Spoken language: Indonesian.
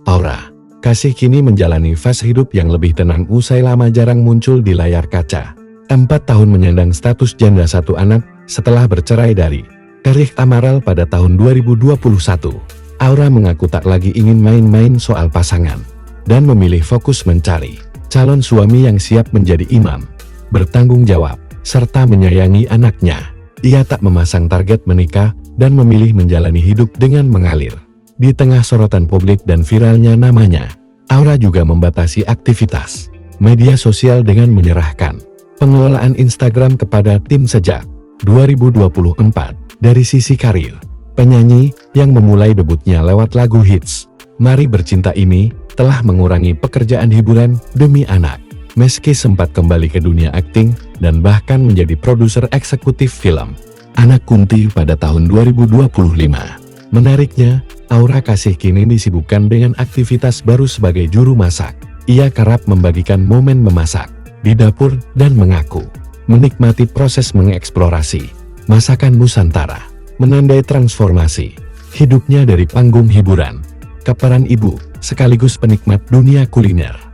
Aura Kasih kini menjalani fase hidup yang lebih tenang usai lama jarang muncul di layar kaca. 4 tahun menyandang status janda satu anak setelah bercerai dari Erick Amaral pada tahun 2021. Aura mengaku tak lagi ingin main-main soal pasangan dan memilih fokus mencari calon suami yang siap menjadi imam, bertanggung jawab, serta menyayangi anaknya. Ia tak memasang target menikah dan memilih menjalani hidup dengan mengalir. Di tengah sorotan publik dan viralnya namanya, Aura juga membatasi aktivitas media sosial dengan menyerahkan pengelolaan Instagram kepada tim sejak 2024. Dari sisi karir, penyanyi yang memulai debutnya lewat lagu hits Mari Bercinta ini telah mengurangi pekerjaan hiburan demi anak, meski sempat kembali ke dunia akting dan bahkan menjadi produser eksekutif film Anak Kunti pada tahun 2025. Menariknya, Aura Kasih kini disibukkan dengan aktivitas baru sebagai juru masak. Ia kerap membagikan momen memasak di dapur dan mengaku menikmati proses mengeksplorasi masakan Nusantara, menandai transformasi hidupnya dari panggung hiburan ke peran ibu sekaligus penikmat dunia kuliner.